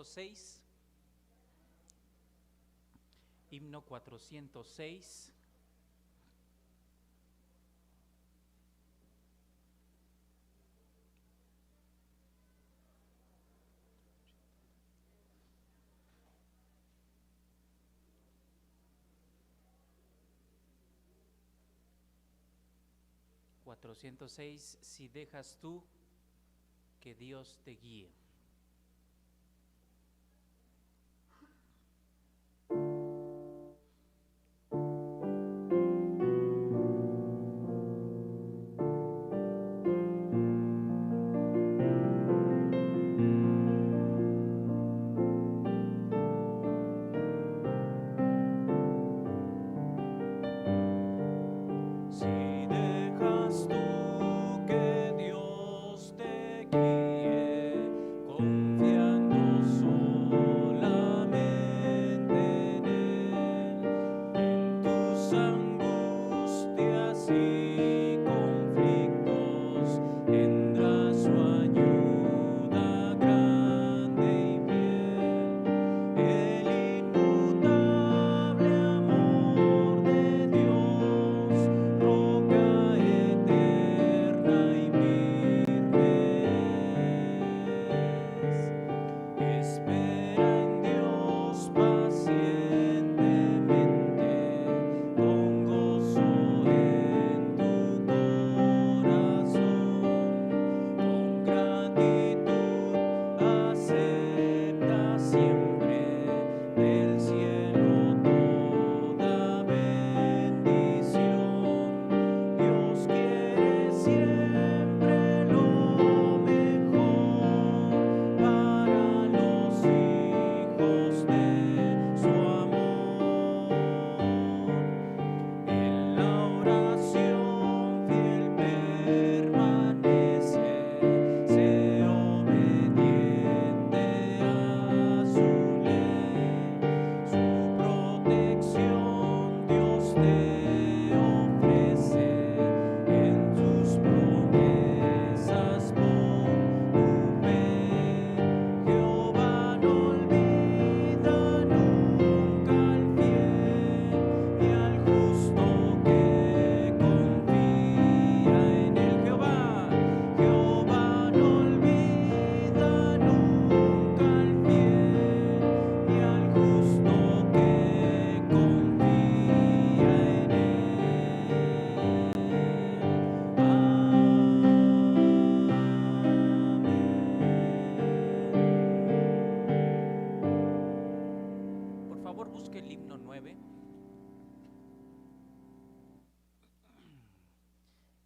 406. Himno 406. Si dejas tú que Dios te guíe.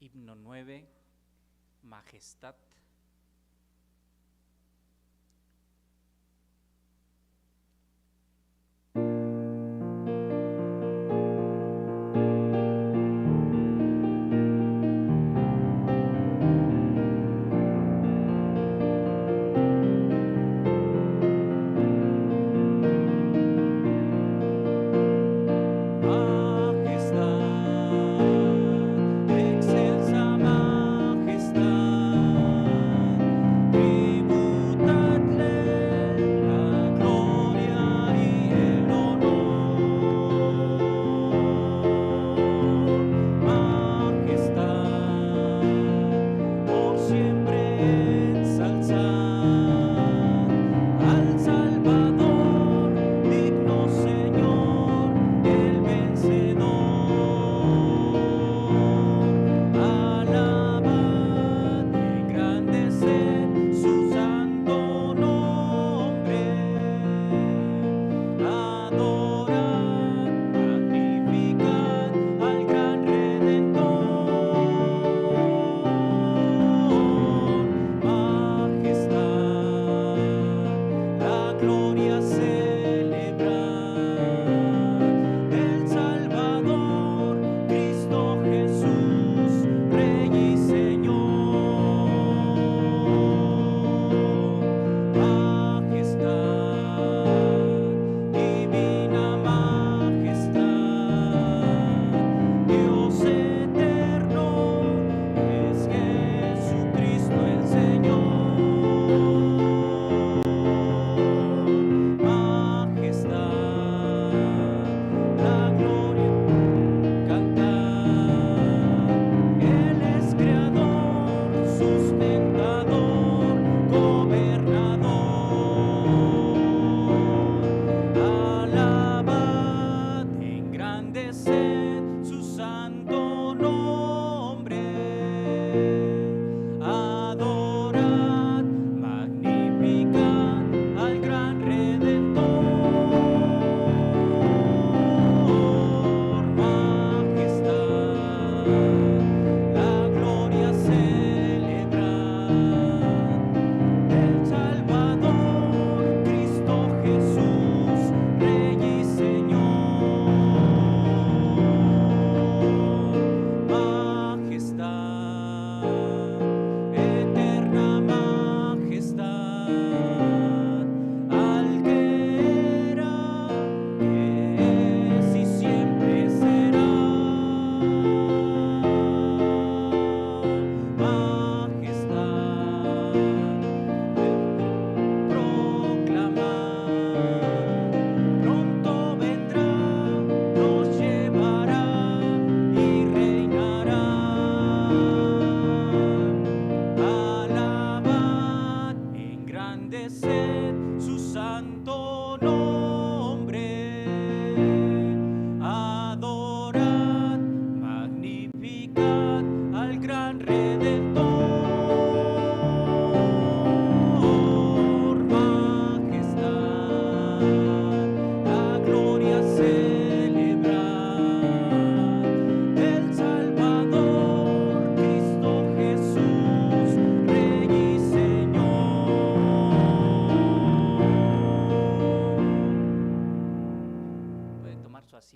Himno 9, Majestad. Excelsa majestad.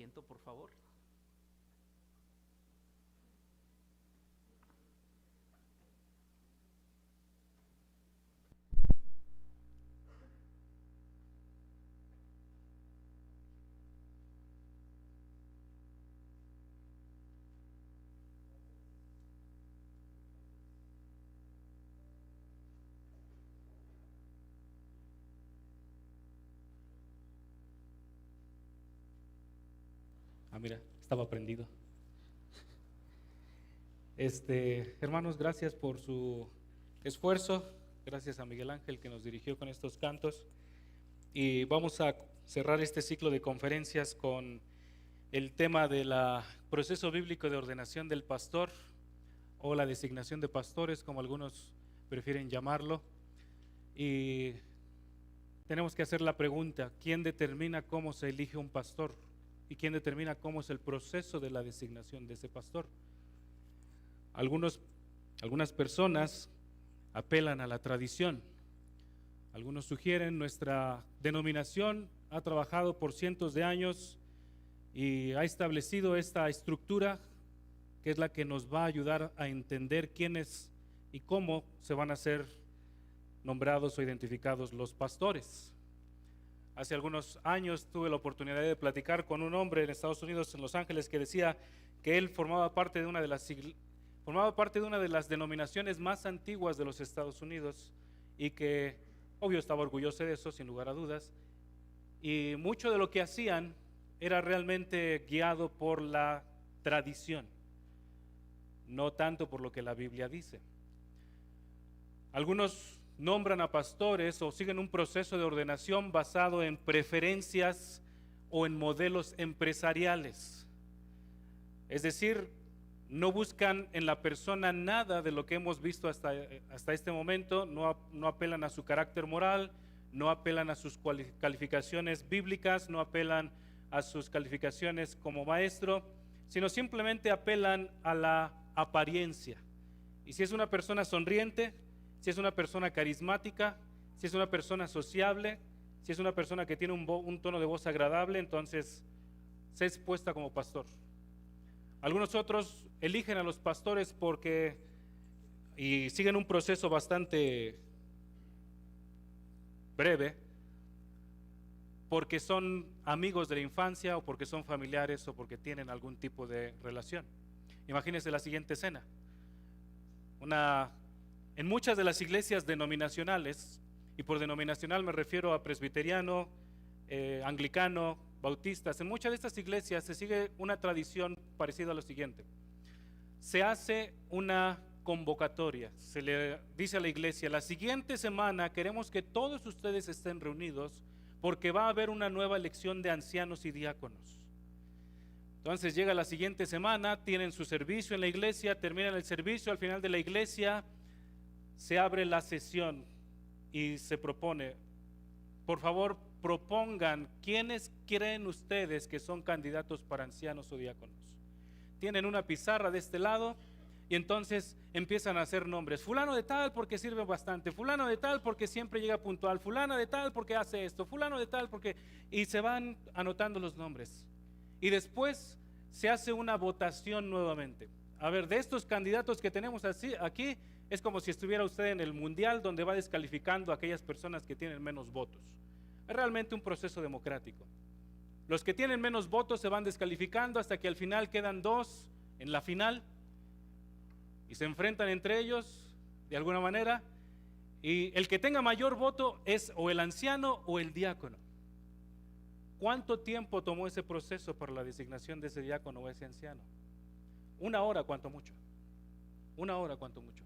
asiento, por favor. Mira, estaba prendido. Hermanos, gracias por su esfuerzo. Gracias a Miguel Ángel que nos dirigió con estos cantos. Y vamos a cerrar este ciclo de conferencias con el tema del proceso bíblico de ordenación del pastor, o la designación de pastores, como algunos prefieren llamarlo. Y tenemos que hacer la pregunta: ¿quién determina cómo se elige un pastor? ¿Y quién determina cómo es el proceso de la designación de ese pastor? Algunas personas apelan a la tradición. Algunos sugieren: nuestra denominación ha trabajado por cientos de años y ha establecido esta estructura que es la que nos va a ayudar a entender quiénes y cómo se van a ser nombrados o identificados los pastores. Hace algunos años tuve la oportunidad de platicar con un hombre en Estados Unidos, en Los Ángeles, que decía que él formaba parte de una de las denominaciones más antiguas de los Estados Unidos y que, obvio, estaba orgulloso de eso, sin lugar a dudas, y mucho de lo que hacían era realmente guiado por la tradición, no tanto por lo que la Biblia dice. Algunos nombran a pastores o siguen un proceso de ordenación basado en preferencias o en modelos empresariales. Es decir, no buscan en la persona nada de lo que hemos visto hasta este momento, no apelan a su carácter moral, no apelan a sus calificaciones bíblicas, no apelan a sus calificaciones como maestro, sino simplemente apelan a la apariencia. Y si es una persona sonriente, si es una persona carismática, si es una persona sociable, si es una persona que tiene un tono de voz agradable, entonces se es puesta como pastor. Algunos otros eligen a los pastores y siguen un proceso bastante breve, porque son amigos de la infancia, o porque son familiares, o porque tienen algún tipo de relación. Imagínense la siguiente escena. En muchas de las iglesias denominacionales, y por denominacional me refiero a presbiteriano, anglicano, bautistas, en muchas de estas iglesias se sigue una tradición parecida a lo siguiente. Se hace una convocatoria, se le dice a la iglesia: la siguiente semana queremos que todos ustedes estén reunidos porque va a haber una nueva elección de ancianos y diáconos. Entonces llega la siguiente semana, tienen su servicio en la iglesia, terminan el servicio, al final de la iglesia se abre la sesión y se propone: por favor, propongan quiénes creen ustedes que son candidatos para ancianos o diáconos. Tienen una pizarra de este lado y entonces empiezan a hacer nombres: fulano de tal porque sirve bastante, fulano de tal porque siempre llega puntual, fulano de tal porque hace esto, fulano de tal porque... y se van anotando los nombres. Y después se hace una votación nuevamente. A ver, de estos candidatos que tenemos aquí, es como si estuviera usted en el mundial, donde va descalificando a aquellas personas que tienen menos votos. Es realmente un proceso democrático. Los que tienen menos votos se van descalificando hasta que al final quedan dos en la final y se enfrentan entre ellos de alguna manera, y el que tenga mayor voto es o el anciano o el diácono. ¿Cuánto tiempo tomó ese proceso para la designación de ese diácono o ese anciano? 1 hora cuanto mucho. 1 hora cuanto mucho.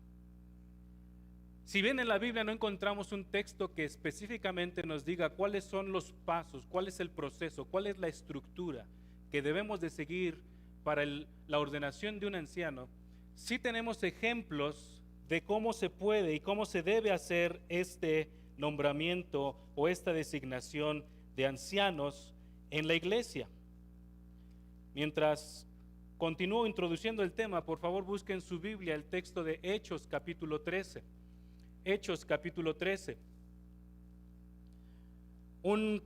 Si bien en la Biblia no encontramos un texto que específicamente nos diga cuáles son los pasos, cuál es el proceso, cuál es la estructura que debemos de seguir para la ordenación de un anciano, sí tenemos ejemplos de cómo se puede y cómo se debe hacer este nombramiento o esta designación de ancianos en la iglesia. Mientras continúo introduciendo el tema, por favor busquen en su Biblia el texto de Hechos capítulo 13. Hechos capítulo 13. Un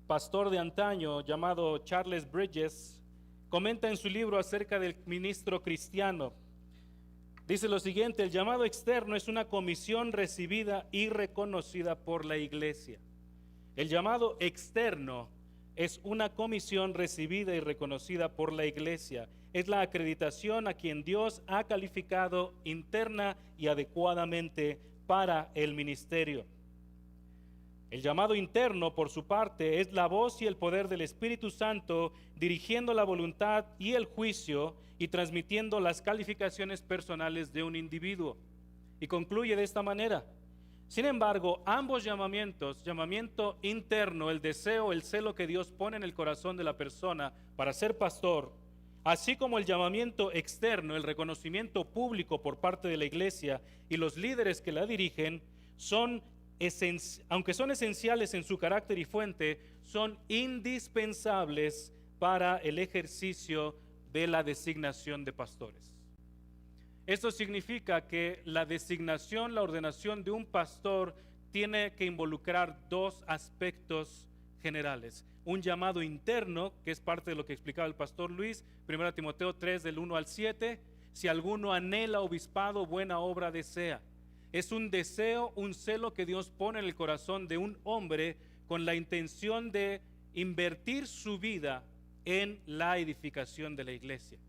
pastor de antaño llamado Charles Bridges comenta en su libro acerca del ministro cristiano. Dice lo siguiente: el llamado externo es una comisión recibida y reconocida por la iglesia. El llamado externo es una comisión recibida y reconocida por la iglesia. Es la acreditación a quien Dios ha calificado interna y adecuadamente para el ministerio. El llamado interno, por su parte, es la voz y el poder del Espíritu Santo dirigiendo la voluntad y el juicio y transmitiendo las calificaciones personales de un individuo. Y concluye de esta manera: sin embargo, ambos llamamientos, llamamiento interno, el deseo, el celo que Dios pone en el corazón de la persona para ser pastor, así como el llamamiento externo, el reconocimiento público por parte de la iglesia y los líderes que la dirigen, aunque son esenciales en su carácter y fuente, son indispensables para el ejercicio de la designación de pastores. Esto significa que la designación, la ordenación de un pastor tiene que involucrar dos aspectos generales. Un llamado interno, que es parte de lo que explicaba el pastor Luis, 1 Timoteo 3 del 1 al 7, si alguno anhela obispado, buena obra desea. Es un deseo, un celo que Dios pone en el corazón de un hombre con la intención de invertir su vida en la edificación de la iglesia.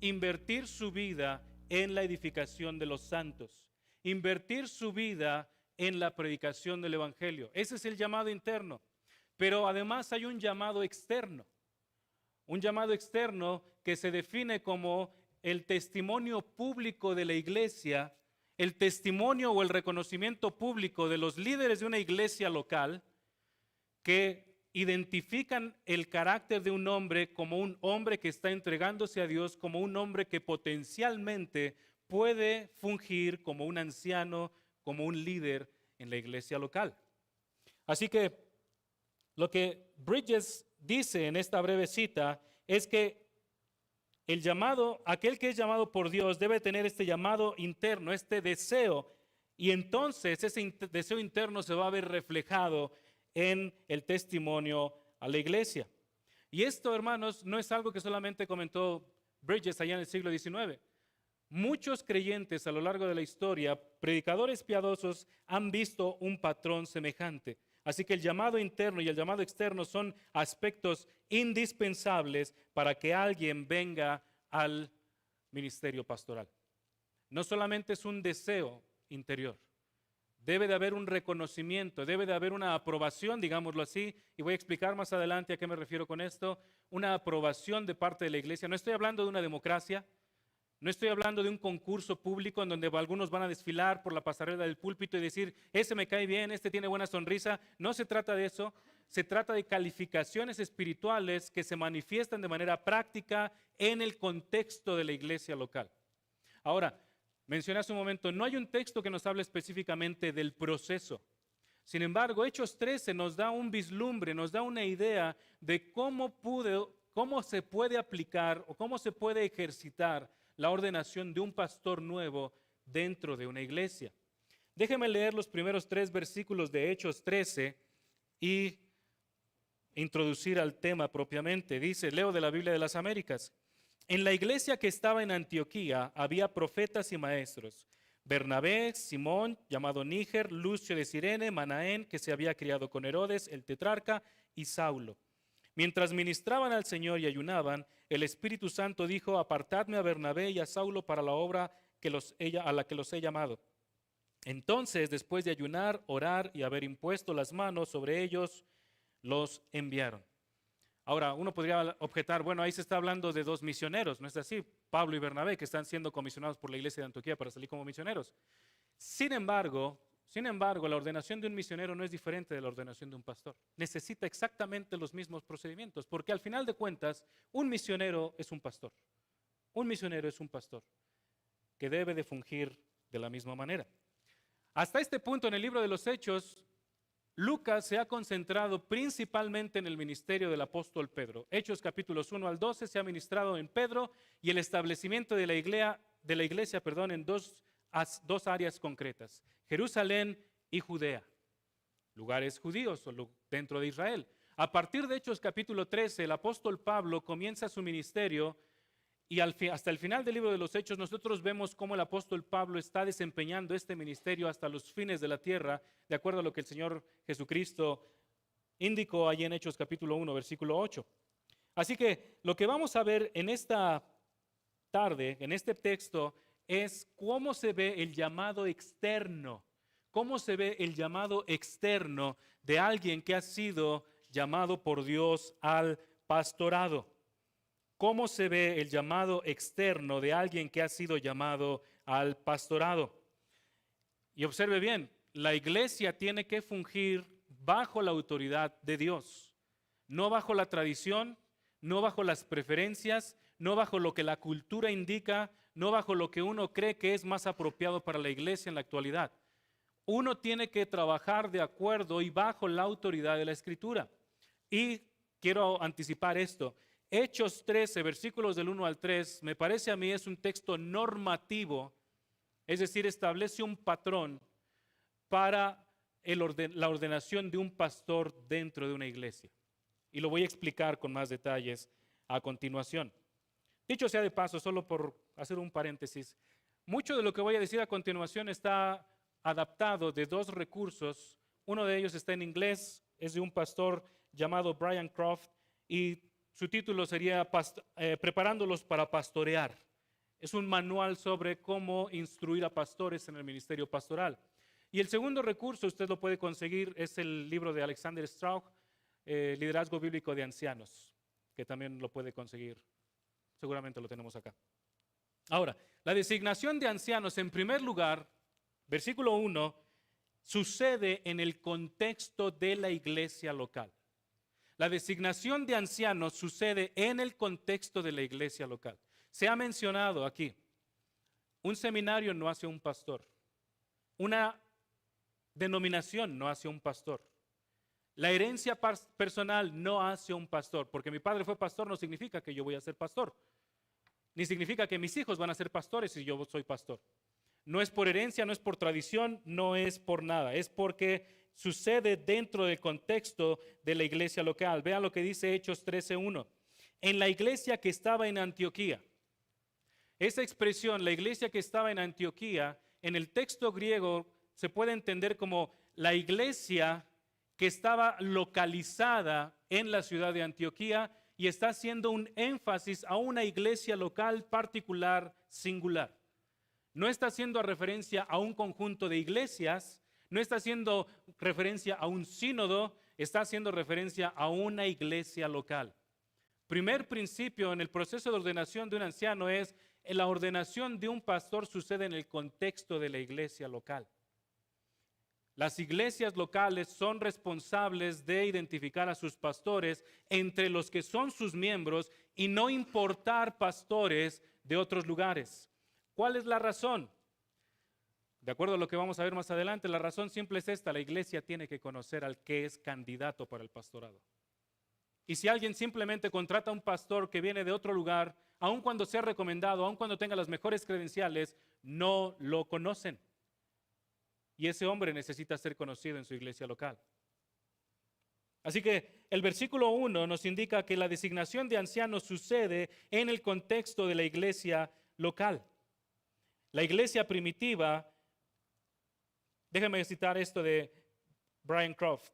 Invertir su vida en la edificación de los santos, invertir su vida en la predicación del evangelio. Ese es el llamado interno. Pero además hay un llamado externo que se define como el testimonio público de la iglesia, el testimonio o el reconocimiento público de los líderes de una iglesia local que identifican el carácter de un hombre como un hombre que está entregándose a Dios, como un hombre que potencialmente puede fungir como un anciano, como un líder en la iglesia local. Así que lo que Bridges dice en esta breve cita es que el llamado, aquel que es llamado por Dios debe tener este llamado interno, este deseo, y entonces ese deseo interno se va a ver reflejado en el testimonio a la iglesia. Y esto, hermanos, no es algo que solamente comentó Bridges allá en el siglo XIX. Muchos creyentes a lo largo de la historia, predicadores piadosos, han visto un patrón semejante. Así que el llamado interno y el llamado externo son aspectos indispensables para que alguien venga al ministerio pastoral. No solamente es un deseo interior. Debe de haber un reconocimiento, debe de haber una aprobación, digámoslo así, y voy a explicar más adelante a qué me refiero con esto, una aprobación de parte de la iglesia. No estoy hablando de una democracia, no estoy hablando de un concurso público en donde algunos van a desfilar por la pasarela del púlpito y decir, ese me cae bien, este tiene buena sonrisa. No se trata de eso, se trata de calificaciones espirituales que se manifiestan de manera práctica en el contexto de la iglesia local. Ahora, mencioné hace un momento, no hay un texto que nos hable específicamente del proceso. Sin embargo, Hechos 13 nos da un vislumbre, nos da una idea de cómo se puede aplicar o cómo se puede ejercitar la ordenación de un pastor nuevo dentro de una iglesia. Déjeme leer los primeros 3 versículos de Hechos 13 y introducir al tema propiamente. Dice, leo de la Biblia de las Américas. En la iglesia que estaba en Antioquía había profetas y maestros: Bernabé, Simón, llamado Níger, Lucio de Cirene, Manaén, que se había criado con Herodes, el tetrarca, y Saulo. Mientras ministraban al Señor y ayunaban, el Espíritu Santo dijo, apartadme a Bernabé y a Saulo para la obra a la que los he llamado. Entonces, después de ayunar, orar y haber impuesto las manos sobre ellos, los enviaron. Ahora, uno podría objetar, bueno, ahí se está hablando de 2 misioneros, ¿no es así? Pablo y Bernabé, que están siendo comisionados por la iglesia de Antioquía para salir como misioneros. Sin embargo, la ordenación de un misionero no es diferente de la ordenación de un pastor. Necesita exactamente los mismos procedimientos, porque al final de cuentas, un misionero es un pastor. Un misionero es un pastor que debe de fungir de la misma manera. Hasta este punto en el libro de los Hechos, Lucas se ha concentrado principalmente en el ministerio del apóstol Pedro. Hechos capítulos 1 al 12 se ha ministrado en Pedro y el establecimiento de la iglesia en dos áreas concretas: Jerusalén y Judea, lugares judíos o dentro de Israel. A partir de Hechos capítulo 13, el apóstol Pablo comienza su ministerio y hasta el final del libro de los Hechos nosotros vemos cómo el apóstol Pablo está desempeñando este ministerio hasta los fines de la tierra, de acuerdo a lo que el Señor Jesucristo indicó allí en Hechos capítulo 1, versículo 8. Así que lo que vamos a ver en esta tarde, en este texto, es cómo se ve el llamado externo, cómo se ve el llamado externo de alguien que ha sido llamado por Dios al pastorado. ¿Cómo se ve el llamado externo de alguien que ha sido llamado al pastorado? Y observe bien, la iglesia tiene que fungir bajo la autoridad de Dios, no bajo la tradición, no bajo las preferencias, no bajo lo que la cultura indica, no bajo lo que uno cree que es más apropiado para la iglesia en la actualidad. Uno tiene que trabajar de acuerdo y bajo la autoridad de la Escritura. Y quiero anticipar esto. Hechos 13, versículos del 1 al 3, me parece a mí es un texto normativo, es decir, establece un patrón para la ordenación de un pastor dentro de una iglesia. Y lo voy a explicar con más detalles a continuación. Dicho sea de paso, solo por hacer un paréntesis, mucho de lo que voy a decir a continuación está adaptado de dos recursos. Uno de ellos está en inglés, es de un pastor llamado Brian Croft y su título sería Preparándolos para pastorear. Es un manual sobre cómo instruir a pastores en el ministerio pastoral. Y el segundo recurso, usted lo puede conseguir, es el libro de Alexander Strauch, Liderazgo Bíblico de Ancianos, que también lo puede conseguir. Seguramente lo tenemos acá. Ahora, la designación de ancianos, en primer lugar, versículo 1, sucede en el contexto de la iglesia local. La designación de ancianos sucede en el contexto de la iglesia local. Se ha mencionado aquí, un seminario no hace un pastor, una denominación no hace un pastor, la herencia personal no hace un pastor, porque mi padre fue pastor no significa que yo voy a ser pastor, ni significa que mis hijos van a ser pastores si yo soy pastor. No es por herencia, no es por tradición, no es por nada, es porque sucede dentro del contexto de la iglesia local. Vean lo que dice Hechos 13:1. En la iglesia que estaba en Antioquía. Esa expresión, la iglesia que estaba en Antioquía, en el texto griego se puede entender como la iglesia que estaba localizada en la ciudad de Antioquía y está haciendo un énfasis a una iglesia local particular, singular. No está haciendo referencia a un conjunto de iglesias, no está haciendo referencia a un sínodo, está haciendo referencia a una iglesia local. Primer principio en el proceso de ordenación de un anciano es la ordenación de un pastor sucede en el contexto de la iglesia local. Las iglesias locales son responsables de identificar a sus pastores entre los que son sus miembros y no importar pastores de otros lugares. ¿Cuál es la razón? De acuerdo a lo que vamos a ver más adelante, la razón simple es esta: la iglesia tiene que conocer al que es candidato para el pastorado. Y si alguien simplemente contrata a un pastor que viene de otro lugar, aun cuando sea recomendado, aun cuando tenga las mejores credenciales, no lo conocen. Y ese hombre necesita ser conocido en su iglesia local. Así que el versículo 1 nos indica que la designación de ancianos sucede en el contexto de la iglesia local. La iglesia primitiva, déjame citar esto de Brian Croft.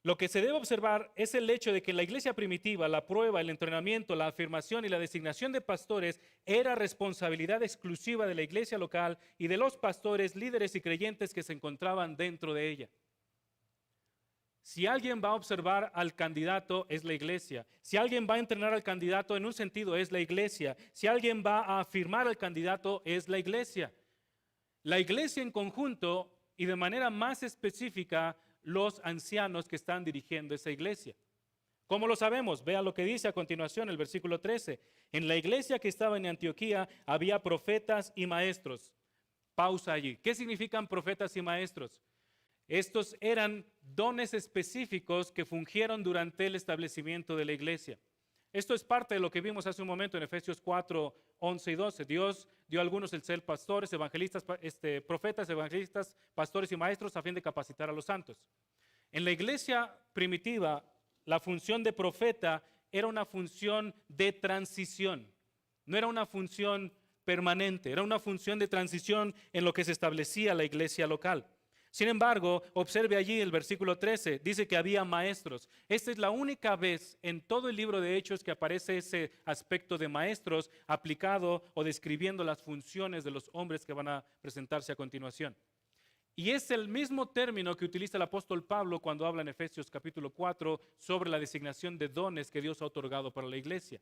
Lo que se debe observar es el hecho de que la iglesia primitiva, la prueba, el entrenamiento, la afirmación y la designación de pastores era responsabilidad exclusiva de la iglesia local y de los pastores, líderes y creyentes que se encontraban dentro de ella. Si alguien va a observar al candidato, es la iglesia. Si alguien va a entrenar al candidato, en un sentido, es la iglesia. Si alguien va a afirmar al candidato, es la iglesia. La iglesia en conjunto y de manera más específica, los ancianos que están dirigiendo esa iglesia. ¿Cómo lo sabemos? Vea lo que dice a continuación el versículo 13. En la iglesia que estaba en Antioquía había profetas y maestros. Pausa allí. ¿Qué significan profetas y maestros? Estos eran dones específicos que fungieron durante el establecimiento de la iglesia. Esto es parte de lo que vimos hace un momento en Efesios 4, 11 y 12. Dios dio a algunos el ser pastores, evangelistas, profetas, evangelistas, pastores y maestros a fin de capacitar a los santos. En la iglesia primitiva, la función de profeta era una función de transición, no era una función permanente, era una función de transición en lo que se establecía la iglesia local. Sin embargo, observe allí el versículo 13, dice que había maestros. Esta es la única vez en todo el libro de Hechos que aparece ese aspecto de maestros aplicado o describiendo las funciones de los hombres que van a presentarse a continuación. Y es el mismo término que utiliza el apóstol Pablo cuando habla en Efesios capítulo 4 sobre la designación de dones que Dios ha otorgado para la iglesia.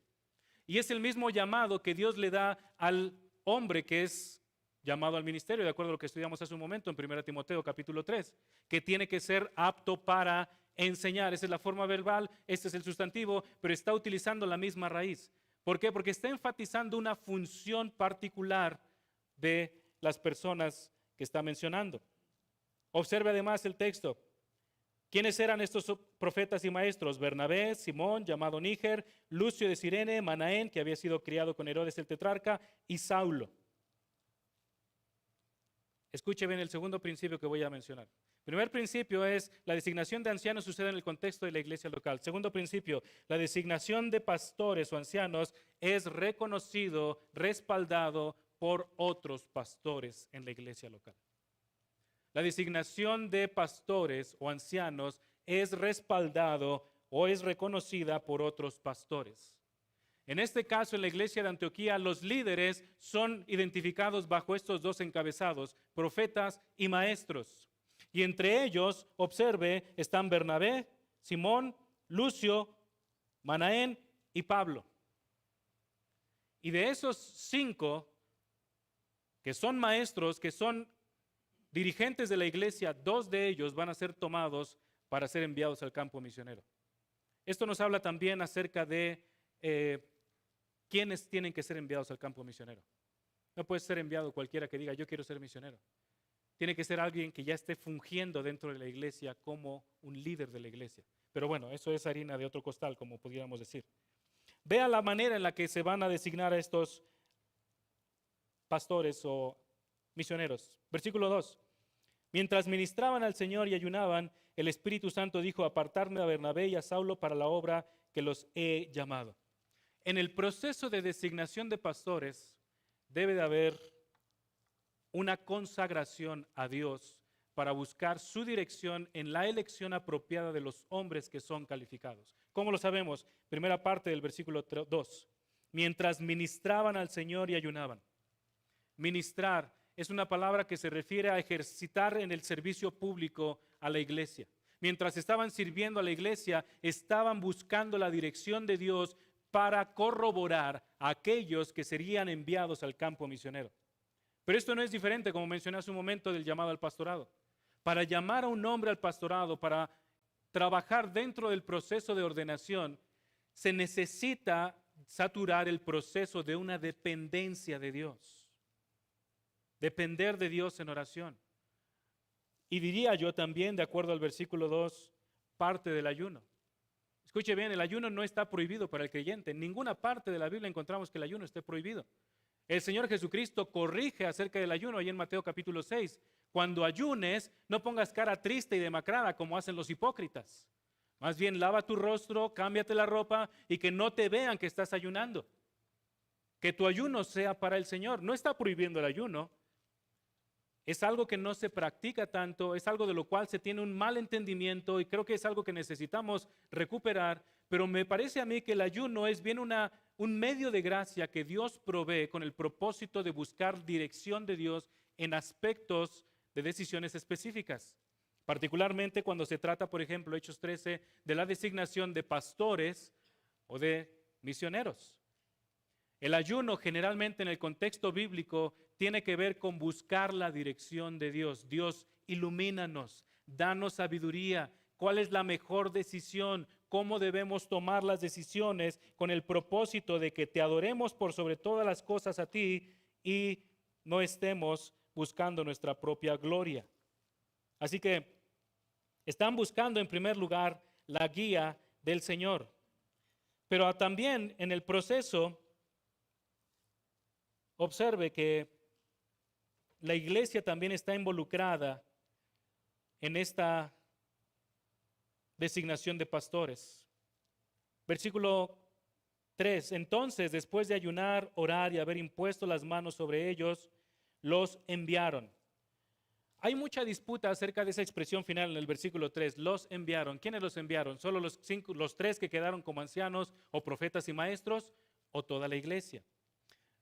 Y es el mismo llamado que Dios le da al hombre que es llamado al ministerio, de acuerdo a lo que estudiamos hace un momento en 1 Timoteo capítulo 3, que tiene que ser apto para enseñar. Esa es la forma verbal, este es el sustantivo, pero está utilizando la misma raíz. ¿Por qué? Porque está enfatizando una función particular de las personas que está mencionando. Observe además el texto. ¿Quiénes eran estos profetas y maestros? Bernabé, Simón, llamado Níger, Lucio de Cirene, Manaén, que había sido criado con Herodes el tetrarca, y Saulo. Escuche bien el segundo principio que voy a mencionar. Primer principio es la designación de ancianos sucede en el contexto de la iglesia local. Segundo principio, la designación de pastores o ancianos es reconocido, respaldado por otros pastores en la iglesia local. La designación de pastores o ancianos es respaldado o es reconocida por otros pastores. En este caso, en la iglesia de Antioquía, los líderes son identificados bajo estos dos encabezados, profetas y maestros. Y entre ellos, observe, están Bernabé, Simón, Lucio, Manaén y Pablo. Y de esos 5 que son maestros, que son dirigentes de la iglesia, 2 de ellos van a ser tomados para ser enviados al campo misionero. Esto nos habla también acerca de quiénes tienen que ser enviados al campo misionero. No puede ser enviado cualquiera que diga yo quiero ser misionero. Tiene que ser alguien que ya esté fungiendo dentro de la iglesia como un líder de la iglesia. Pero bueno, eso es harina de otro costal, como pudiéramos decir. Vea la manera en la que se van a designar a estos pastores o misioneros. Versículo 2. Mientras ministraban al Señor y ayunaban, el Espíritu Santo dijo, apartarme a Bernabé y a Saulo para la obra que los he llamado. En el proceso de designación de pastores debe de haber una consagración a Dios para buscar su dirección en la elección apropiada de los hombres que son calificados. ¿Cómo lo sabemos? Primera parte del versículo 2. Mientras ministraban al Señor y ayunaban. Ministrar es una palabra que se refiere a ejercitar en el servicio público a la iglesia. Mientras estaban sirviendo a la iglesia, estaban buscando la dirección de Dios para corroborar a aquellos que serían enviados al campo misionero. Pero esto no es diferente, como mencioné hace un momento, del llamado al pastorado. Para llamar a un hombre al pastorado, para trabajar dentro del proceso de ordenación, se necesita saturar el proceso de una dependencia de Dios. Depender de Dios en oración. Y diría yo también, de acuerdo al versículo 2, parte del ayuno. Escuche bien, el ayuno no está prohibido para el creyente. En ninguna parte de la Biblia encontramos que el ayuno esté prohibido. El Señor Jesucristo corrige acerca del ayuno ahí en Mateo capítulo 6. Cuando ayunes, no pongas cara triste y demacrada como hacen los hipócritas. Más bien, lava tu rostro, cámbiate la ropa y que no te vean que estás ayunando. Que tu ayuno sea para el Señor. No está prohibiendo el ayuno. Es algo que no se practica tanto, es algo de lo cual se tiene un mal entendimiento y creo que es algo que necesitamos recuperar, pero me parece a mí que el ayuno es bien un medio de gracia que Dios provee con el propósito de buscar dirección de Dios en aspectos de decisiones específicas. Particularmente cuando se trata, por ejemplo, Hechos 13, de la designación de pastores o de misioneros. El ayuno generalmente en el contexto bíblico tiene que ver con buscar la dirección de Dios. Dios, ilumínanos, danos sabiduría. ¿Cuál es la mejor decisión? ¿Cómo debemos tomar las decisiones con el propósito de que te adoremos por sobre todas las cosas a ti y no estemos buscando nuestra propia gloria? Así que están buscando en primer lugar la guía del Señor. Pero también en el proceso, observe que la iglesia también está involucrada en esta designación de pastores. Versículo 3. Entonces, después de ayunar, orar y haber impuesto las manos sobre ellos, los enviaron. Hay mucha disputa acerca de esa expresión final en el versículo 3. Los enviaron. ¿Quiénes los enviaron? ¿Solo los 3 que quedaron como ancianos o profetas y maestros? ¿O toda la iglesia?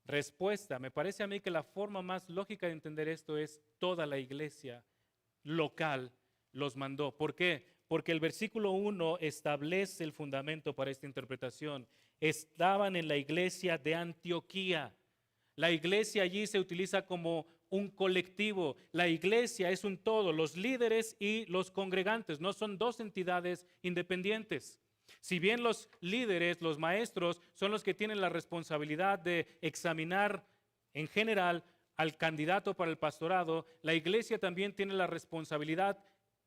Respuesta. Me parece a mí que la forma más lógica de entender esto es toda la iglesia local los mandó. ¿Por qué? Porque el versículo 1 establece el fundamento para esta interpretación. Estaban en la iglesia de Antioquía. La iglesia allí se utiliza como un colectivo. La iglesia es un todo, los líderes y los congregantes. No son dos entidades independientes. Si bien los líderes, los maestros, son los que tienen la responsabilidad de examinar en general al candidato para el pastorado, la iglesia también tiene la responsabilidad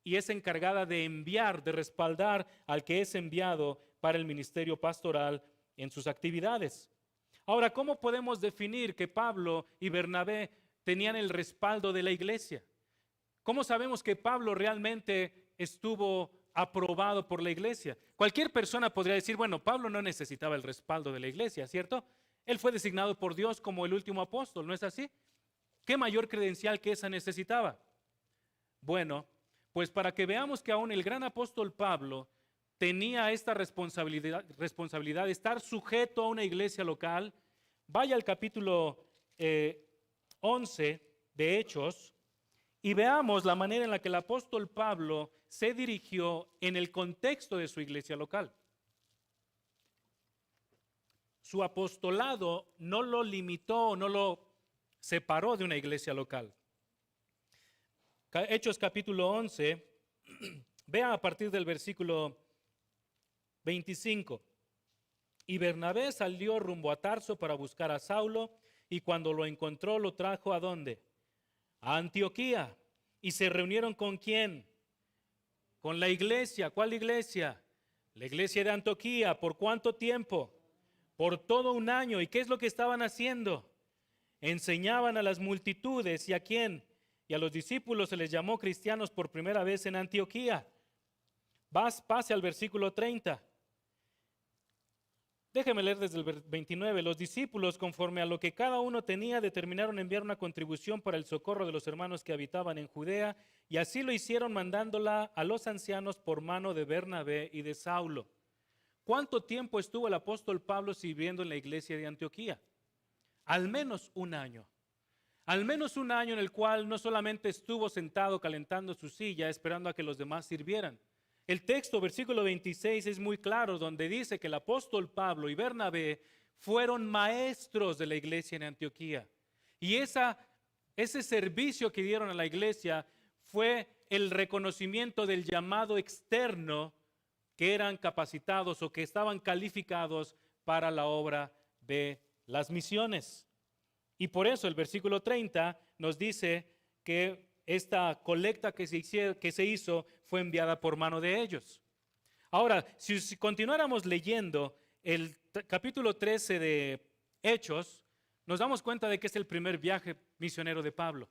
y es encargada de enviar, de respaldar al que es enviado para el ministerio pastoral en sus actividades. Ahora, ¿cómo podemos definir que Pablo y Bernabé tenían el respaldo de la iglesia? ¿Cómo sabemos que Pablo realmente estuvo aprobado por la iglesia? Cualquier persona podría decir, bueno, Pablo no necesitaba el respaldo de la iglesia, ¿cierto? Él fue designado por Dios como el último apóstol, ¿no es así? ¿Qué mayor credencial que esa necesitaba? Bueno, pues para que veamos que aún el gran apóstol Pablo tenía esta responsabilidad de estar sujeto a una iglesia local, vaya al capítulo 11 de Hechos y veamos la manera en la que el apóstol Pablo se dirigió en el contexto de su iglesia local. Su apostolado no lo limitó, no lo separó de una iglesia local. Hechos capítulo 11, vea a partir del versículo 25. Y Bernabé salió rumbo a Tarso para buscar a Saulo, y cuando lo encontró lo trajo ¿a dónde? A Antioquía. ¿Y se reunieron con quién? Con la iglesia. ¿Cuál iglesia? La iglesia de Antioquía. ¿Por cuánto tiempo? Por todo un año. ¿Y qué es lo que estaban haciendo? Enseñaban a las multitudes. ¿Y a quién? Y a los discípulos se les llamó cristianos por primera vez en Antioquía. Pase al versículo 30. Déjeme leer desde el 29. Los discípulos, conforme a lo que cada uno tenía, determinaron enviar una contribución para el socorro de los hermanos que habitaban en Judea, y así lo hicieron mandándola a los ancianos por mano de Bernabé y de Saulo. ¿Cuánto tiempo estuvo el apóstol Pablo sirviendo en la iglesia de Antioquía? Al menos un año. Al menos un año en el cual no solamente estuvo sentado calentando su silla esperando a que los demás sirvieran. El texto, versículo 26, es muy claro, donde dice que el apóstol Pablo y Bernabé fueron maestros de la iglesia en Antioquía. Y ese servicio que dieron a la iglesia fue el reconocimiento del llamado externo que eran capacitados o que estaban calificados para la obra de las misiones. Y por eso el versículo 30 nos dice que esta colecta que se hizo fue enviada por mano de ellos. Ahora, si continuáramos leyendo el capítulo 13 de Hechos, nos damos cuenta de que es el primer viaje misionero de Pablo.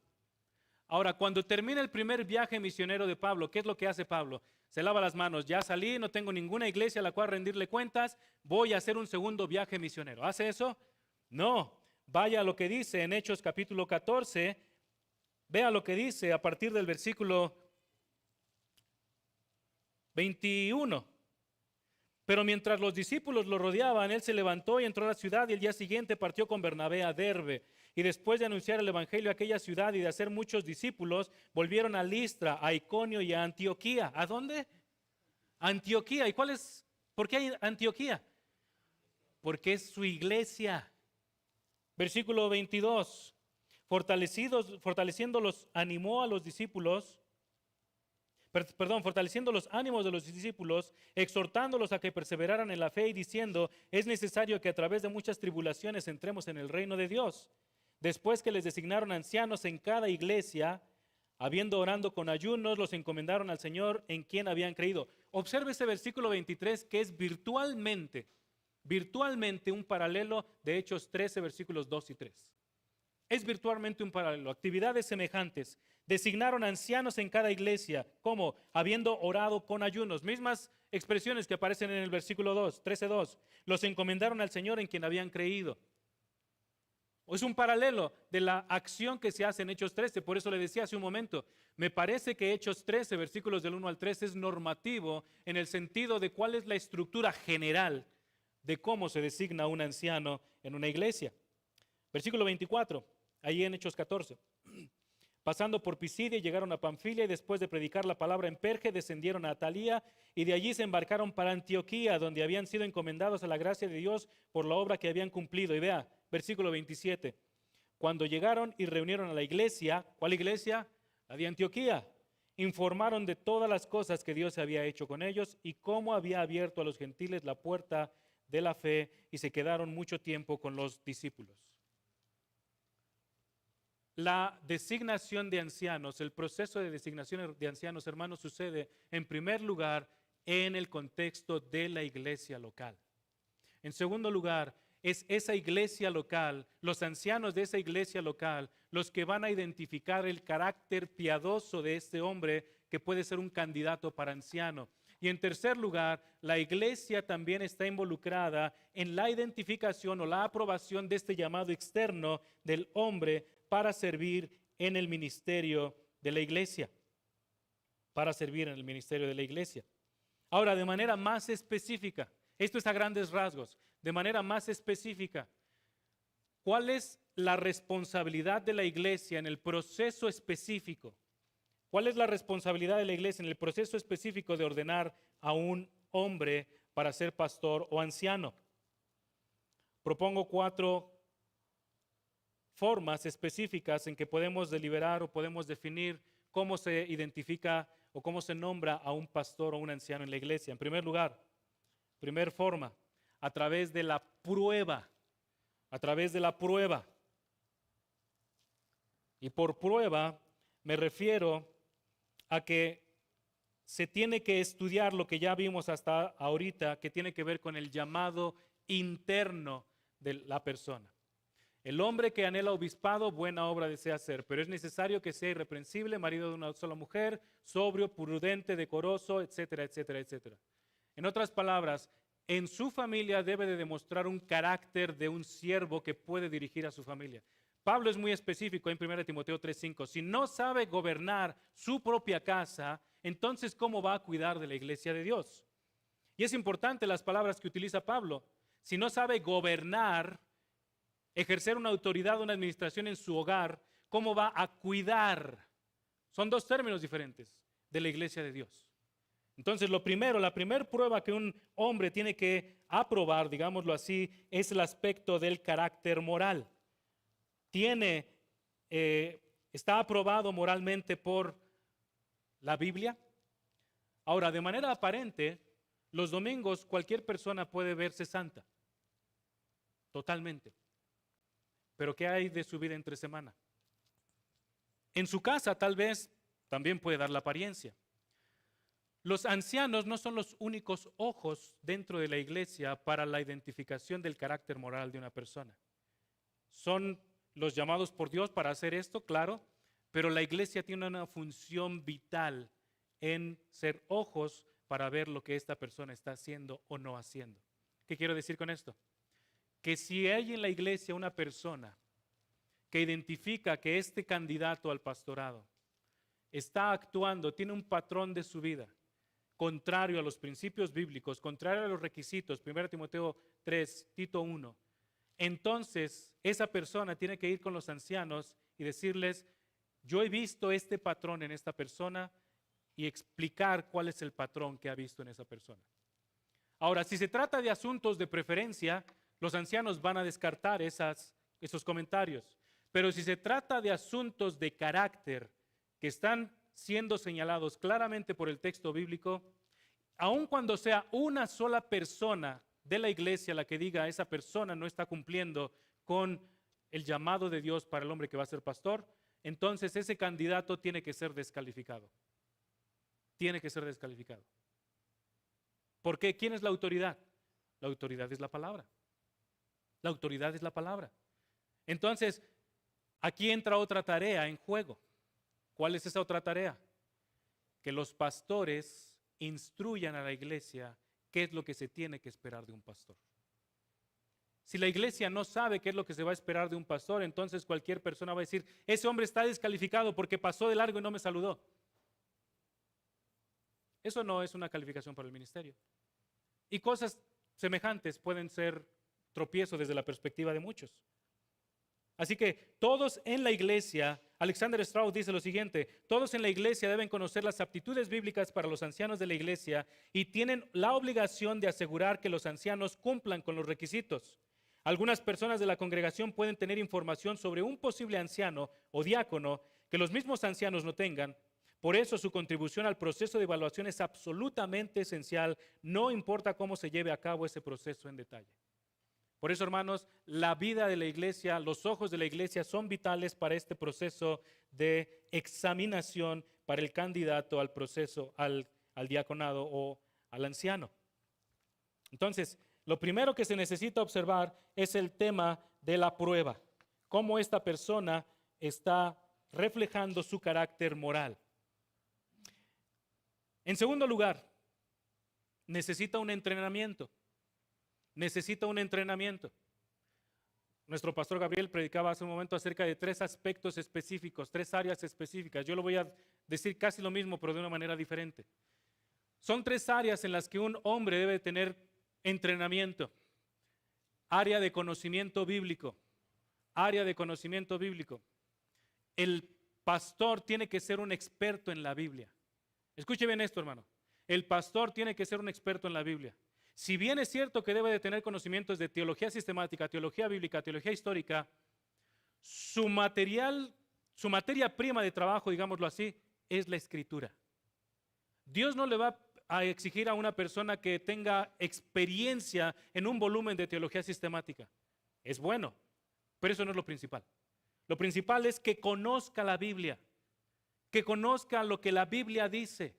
Ahora, cuando termina el primer viaje misionero de Pablo, ¿qué es lo que hace Pablo? Se lava las manos, ya salí, no tengo ninguna iglesia a la cual rendirle cuentas, voy a hacer un segundo viaje misionero. ¿Hace eso? No. Vaya a lo que dice en Hechos capítulo 14, vea lo que dice a partir del versículo 21. Pero mientras los discípulos lo rodeaban, él se levantó y entró a la ciudad, y el día siguiente partió con Bernabé a Derbe. Y después de anunciar el evangelio a aquella ciudad y de hacer muchos discípulos, volvieron a Listra, a Iconio y a Antioquía. ¿A dónde? Antioquía. ¿Y por qué hay Antioquía? Porque es su iglesia. Versículo 22. Fortaleciendo los ánimos de los discípulos, exhortándolos a que perseveraran en la fe y diciendo, es necesario que a través de muchas tribulaciones entremos en el reino de Dios. Después que les designaron ancianos en cada iglesia, habiendo orando con ayunos, los encomendaron al Señor en quien habían creído. Observe ese versículo 23 que es virtualmente un paralelo de Hechos 13, versículos 2 y 3. Es virtualmente un paralelo. Actividades semejantes. Designaron ancianos en cada iglesia, como habiendo orado con ayunos. Mismas expresiones que aparecen en el versículo 2, 13:2. Los encomendaron al Señor en quien habían creído. Es un paralelo de la acción que se hace en Hechos 13. Por eso le decía hace un momento, me parece que Hechos 13, versículos del 1 al 3, es normativo en el sentido de cuál es la estructura general de cómo se designa un anciano en una iglesia. Versículo 24, ahí en Hechos 14. Pasando por Pisidia, llegaron a Panfilia y después de predicar la palabra en Perge, descendieron a Atalía y de allí se embarcaron para Antioquía, donde habían sido encomendados a la gracia de Dios por la obra que habían cumplido. Y vea, versículo 27. Cuando llegaron y reunieron a la iglesia, ¿cuál iglesia? La de Antioquía. Informaron de todas las cosas que Dios había hecho con ellos y cómo había abierto a los gentiles la puerta de la fe, y se quedaron mucho tiempo con los discípulos. La designación de ancianos, el proceso de designación de ancianos, hermanos, sucede en primer lugar en el contexto de la iglesia local. En segundo lugar, es esa iglesia local, los ancianos de esa iglesia local, los que van a identificar el carácter piadoso de este hombre que puede ser un candidato para anciano. Y en tercer lugar, la iglesia también está involucrada en la identificación o la aprobación de este llamado externo del hombre para servir en el ministerio de la iglesia. Para servir en el ministerio de la iglesia. Ahora, de manera más específica, esto es a grandes rasgos, de manera más específica, ¿cuál es la responsabilidad de la iglesia en el proceso específico? ¿Cuál es la responsabilidad de la iglesia en el proceso específico de ordenar a un hombre para ser pastor o anciano? Propongo 4 formas específicas en que podemos deliberar o podemos definir cómo se identifica o cómo se nombra a un pastor o un anciano en la iglesia. En primer lugar, primer forma, a través de la prueba. A través de la prueba. Y por prueba me refiero a que se tiene que estudiar lo que ya vimos hasta ahorita, que tiene que ver con el llamado interno de la persona. El hombre que anhela obispado, buena obra desea hacer, pero es necesario que sea irreprensible, marido de una sola mujer, sobrio, prudente, decoroso, etcétera, etcétera, etcétera. En otras palabras, en su familia debe de demostrar un carácter de un siervo que puede dirigir a su familia. Pablo es muy específico en 1 Timoteo 3:5. Si no sabe gobernar su propia casa, entonces ¿cómo va a cuidar de la iglesia de Dios? Y es importante las palabras que utiliza Pablo. Si no sabe gobernar, ejercer una autoridad, una administración en su hogar, ¿cómo va a cuidar? Son 2 términos diferentes de la iglesia de Dios. Entonces, la primera prueba que un hombre tiene que aprobar, digámoslo así, es el aspecto del carácter moral. Está aprobado moralmente por la Biblia. Ahora, de manera aparente, los domingos cualquier persona puede verse santa, totalmente. Pero ¿qué hay de su vida entre semana? En su casa tal vez también puede dar la apariencia. Los ancianos no son los únicos ojos dentro de la iglesia para la identificación del carácter moral de una persona. Son los llamados por Dios para hacer esto, claro, pero la iglesia tiene una función vital en ser ojos para ver lo que esta persona está haciendo o no haciendo. ¿Qué quiero decir con esto? Que si hay en la iglesia una persona que identifica que este candidato al pastorado está actuando, tiene un patrón de su vida contrario a los principios bíblicos, contrario a los requisitos, 1 Timoteo 3, Tito 1, entonces esa persona tiene que ir con los ancianos y decirles, yo he visto este patrón en esta persona, y explicar cuál es el patrón que ha visto en esa persona. Ahora, si se trata de asuntos de preferencia, los ancianos van a descartar esos comentarios. Pero si se trata de asuntos de carácter que están siendo señalados claramente por el texto bíblico, aun cuando sea una sola persona de la iglesia la que diga esa persona no está cumpliendo con el llamado de Dios para el hombre que va a ser pastor, entonces ese candidato tiene que ser descalificado. Tiene que ser descalificado. ¿Por qué? ¿Quién es la autoridad? La autoridad es la palabra. La autoridad es la palabra. Entonces, aquí entra otra tarea en juego. ¿Cuál es esa otra tarea? Que los pastores instruyan a la iglesia qué es lo que se tiene que esperar de un pastor. Si la iglesia no sabe qué es lo que se va a esperar de un pastor, entonces cualquier persona va a decir, ese hombre está descalificado porque pasó de largo y no me saludó. Eso no es una calificación para el ministerio. Y cosas semejantes pueden ser tropiezo desde la perspectiva de muchos. Así que todos en la iglesia, Alexander Strauss dice lo siguiente, todos en la iglesia deben conocer las aptitudes bíblicas para los ancianos de la iglesia y tienen la obligación de asegurar que los ancianos cumplan con los requisitos. Algunas personas de la congregación pueden tener información sobre un posible anciano o diácono que los mismos ancianos no tengan. Por eso su contribución al proceso de evaluación es absolutamente esencial, no importa cómo se lleve a cabo ese proceso en detalle. Por eso, hermanos, la vida de la iglesia, los ojos de la iglesia son vitales para este proceso de examinación para el candidato al proceso, al diaconado o al anciano. Entonces, lo primero que se necesita observar es el tema de la prueba. Cómo esta persona está reflejando su carácter moral. En segundo lugar, necesita un entrenamiento. Necesita un entrenamiento. Nuestro pastor Gabriel predicaba hace un momento acerca de 3 aspectos específicos, 3 áreas específicas. Yo lo voy a decir casi lo mismo, pero de una manera diferente. Son 3 áreas en las que un hombre debe tener entrenamiento. Área de conocimiento bíblico. Área de conocimiento bíblico. El pastor tiene que ser un experto en la Biblia. Escuche bien esto, hermano. El pastor tiene que ser un experto en la Biblia. Si bien es cierto que debe de tener conocimientos de teología sistemática, teología bíblica, teología histórica, su materia prima de trabajo, digámoslo así, es la escritura. Dios no le va a exigir a una persona que tenga experiencia en un volumen de teología sistemática. Es bueno, pero eso no es lo principal. Lo principal es que conozca la Biblia, que conozca lo que la Biblia dice.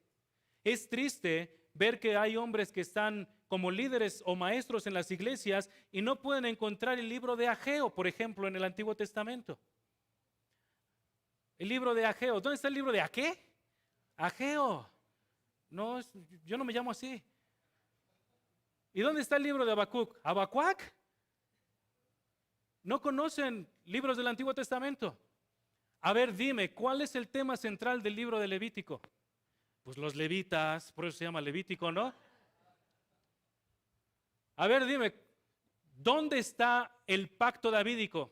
Es triste ver que hay hombres que están como líderes o maestros en las iglesias y no pueden encontrar el libro de Ageo, por ejemplo, en el Antiguo Testamento. El libro de Ageo. ¿Dónde está el libro de Ageo? Ageo. No, yo no me llamo así. ¿Y dónde está el libro de Habacuc? ¿Habacuc? ¿No conocen libros del Antiguo Testamento? A ver, dime, ¿cuál es el tema central del libro de Levítico? Pues los levitas, por eso se llama Levítico, ¿no? A ver, dime, ¿dónde está el pacto davídico?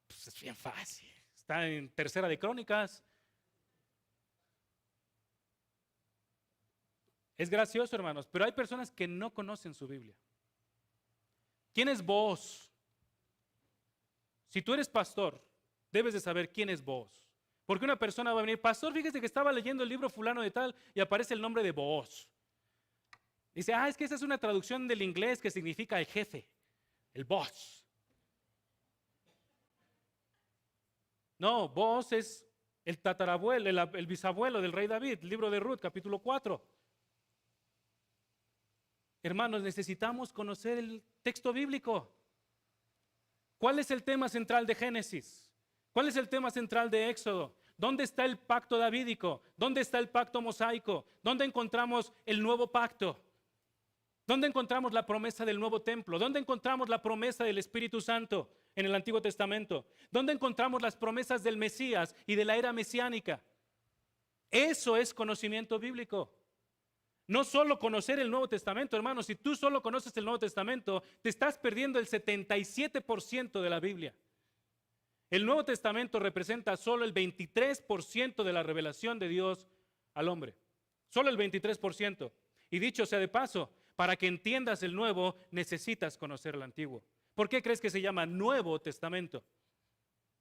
Pues es bien fácil, está en Tercera de Crónicas. Es gracioso, hermanos, pero hay personas que no conocen su Biblia. ¿Quién es Booz? Si tú eres pastor, debes de saber quién es Booz. Porque una persona va a venir, pastor, fíjese que estaba leyendo el libro fulano de tal y aparece el nombre de Booz. Dice, es que esa es una traducción del inglés que significa el jefe, el boss. No, Booz es el tatarabuelo, el bisabuelo del rey David, libro de Ruth, capítulo 4. Hermanos, necesitamos conocer el texto bíblico. ¿Cuál es el tema central de Génesis? ¿Cuál es el tema central de Éxodo? ¿Dónde está el pacto davídico? ¿Dónde está el pacto mosaico? ¿Dónde encontramos el nuevo pacto? ¿Dónde encontramos la promesa del nuevo templo? ¿Dónde encontramos la promesa del Espíritu Santo en el Antiguo Testamento? ¿Dónde encontramos las promesas del Mesías y de la era mesiánica? Eso es conocimiento bíblico. No solo conocer el Nuevo Testamento, hermanos. Si tú solo conoces el Nuevo Testamento, te estás perdiendo el 77% de la Biblia. El Nuevo Testamento representa solo el 23% de la revelación de Dios al hombre. Solo el 23%. Y dicho sea de paso, para que entiendas el Nuevo, necesitas conocer el Antiguo. ¿Por qué crees que se llama Nuevo Testamento?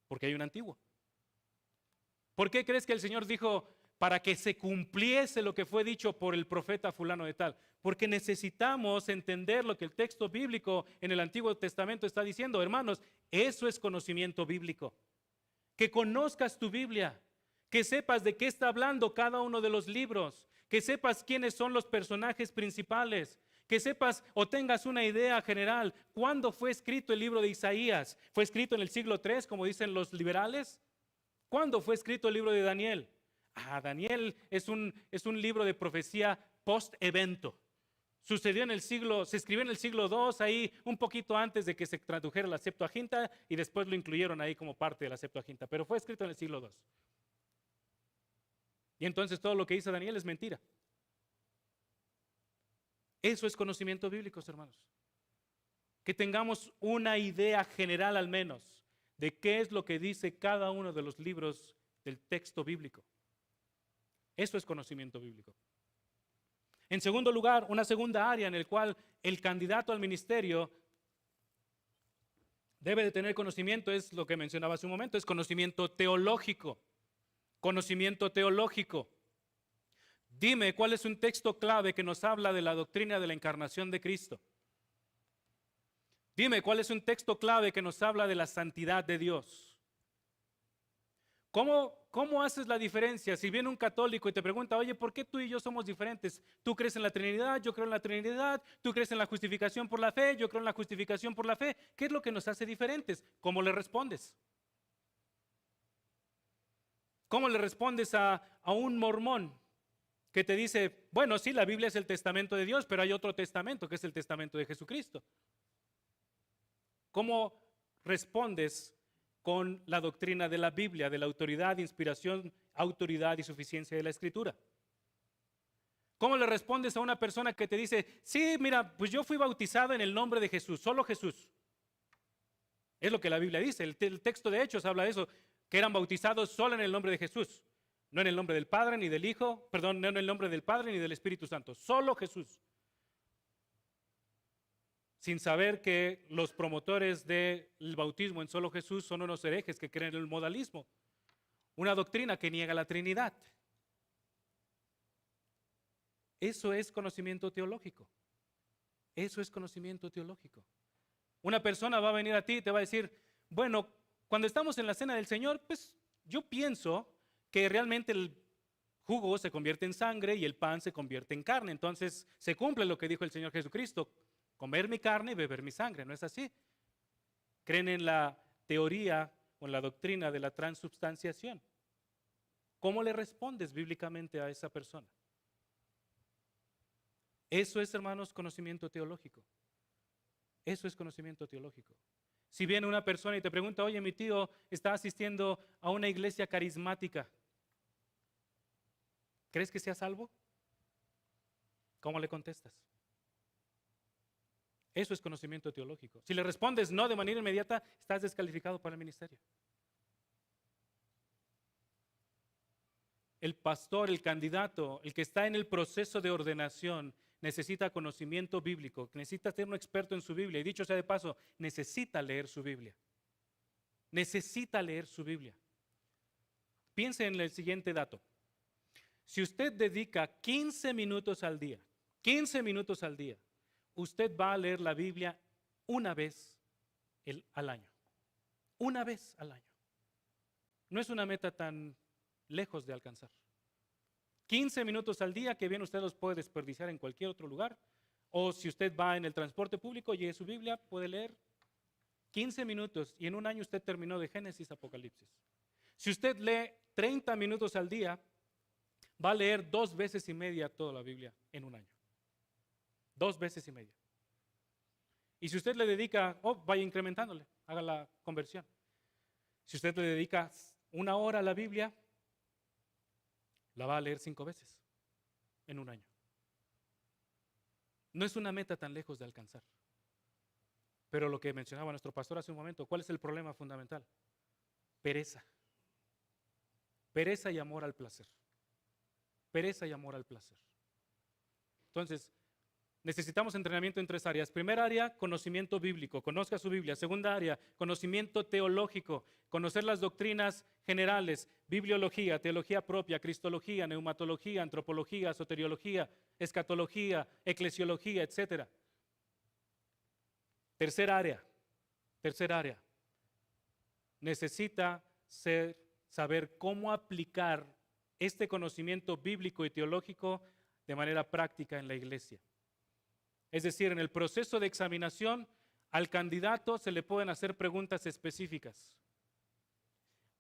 Porque hay un Antiguo. ¿Por qué crees que el Señor dijo, para que se cumpliese lo que fue dicho por el profeta fulano de tal? Porque necesitamos entender lo que el texto bíblico en el Antiguo Testamento está diciendo. Hermanos, eso es conocimiento bíblico. Que conozcas tu Biblia, que sepas de qué está hablando cada uno de los libros, que sepas quiénes son los personajes principales, que sepas o tengas una idea general. ¿Cuándo fue escrito el libro de Isaías? ¿Fue escrito en el siglo III, como dicen los liberales? ¿Cuándo fue escrito el libro de Daniel? Daniel es un libro de profecía post-evento. Sucedió en el siglo, se escribió en el siglo II, ahí un poquito antes de que se tradujera la Septuaginta, y después lo incluyeron ahí como parte de la Septuaginta, pero fue escrito en el siglo II. Y entonces todo lo que dice Daniel es mentira. Eso es conocimiento bíblico, hermanos. Que tengamos una idea general al menos de qué es lo que dice cada uno de los libros del texto bíblico. Eso es conocimiento bíblico. En segundo lugar, una segunda área en la cual el candidato al ministerio debe de tener conocimiento es lo que mencionaba hace un momento, es conocimiento teológico. Conocimiento teológico. Dime cuál es un texto clave que nos habla de la doctrina de la encarnación de Cristo. Dime cuál es un texto clave que nos habla de la santidad de Dios. ¿Cómo haces la diferencia? Si viene un católico y te pregunta, oye, ¿por qué tú y yo somos diferentes? Tú crees en la Trinidad, yo creo en la Trinidad, tú crees en la justificación por la fe, yo creo en la justificación por la fe. ¿Qué es lo que nos hace diferentes? ¿Cómo le respondes? ¿Cómo le respondes a un mormón que te dice, bueno, sí, la Biblia es el testamento de Dios, pero hay otro testamento que es el testamento de Jesucristo? ¿Cómo respondes con la doctrina de la Biblia, de la autoridad, inspiración, autoridad y suficiencia de la Escritura? ¿Cómo le respondes a una persona que te dice, sí, mira, pues yo fui bautizado en el nombre de Jesús, solo Jesús? Es lo que la Biblia dice, el texto de Hechos habla de eso, que eran bautizados solo en el nombre de Jesús, no en el nombre del Padre ni del Hijo, perdón, no en el nombre del Padre ni del Espíritu Santo, solo Jesús. Sin saber que los promotores del bautismo en solo Jesús son unos herejes que creen en el modalismo, una doctrina que niega la Trinidad. Eso es conocimiento teológico. Eso es conocimiento teológico. Una persona va a venir a ti y te va a decir, bueno, cuando estamos en la cena del Señor, pues yo pienso que realmente el jugo se convierte en sangre y el pan se convierte en carne. Entonces se cumple lo que dijo el Señor Jesucristo, comer mi carne y beber mi sangre. ¿No es así? Creen en la teoría o en la doctrina de la transubstanciación. ¿Cómo le respondes bíblicamente a esa persona? Eso es, hermanos, conocimiento teológico. Eso es conocimiento teológico. Si viene una persona y te pregunta, oye, mi tío está asistiendo a una iglesia carismática, ¿crees que sea salvo? ¿Cómo le contestas? Eso es conocimiento teológico. Si le respondes no de manera inmediata, estás descalificado para el ministerio. El pastor, el candidato, el que está en el proceso de ordenación, necesita conocimiento bíblico, necesita ser un experto en su Biblia. Y dicho sea de paso, necesita leer su Biblia. Necesita leer su Biblia. Piense en el siguiente dato. Si usted dedica 15 minutos al día, usted va a leer la Biblia una vez al año. Una vez al año. No es una meta tan lejos de alcanzar. 15 minutos al día, que bien usted los puede desperdiciar en cualquier otro lugar. O si usted va en el transporte público, lleve su Biblia, puede leer 15 minutos y en un año usted terminó de Génesis a Apocalipsis. Si usted lee 30 minutos al día, va a leer 2 veces y media toda la Biblia en un año. 2 veces y media. Y si usted le dedica, vaya incrementándole, haga la conversión. Si usted le dedica 1 hora a la Biblia, la va a leer 5 veces en un año. No es una meta tan lejos de alcanzar. Pero lo que mencionaba nuestro pastor hace un momento, ¿cuál es el problema fundamental? Pereza. Pereza y amor al placer. Pereza y amor al placer. Entonces, necesitamos entrenamiento en 3 áreas. Primera área, conocimiento bíblico, conozca su Biblia. Segunda área, conocimiento teológico, conocer las doctrinas generales, bibliología, teología propia, cristología, neumatología, antropología, soteriología, escatología, eclesiología, etc. Tercera área, necesita saber cómo aplicar este conocimiento bíblico y teológico de manera práctica en la iglesia. Es decir, en el proceso de examinación, al candidato se le pueden hacer preguntas específicas.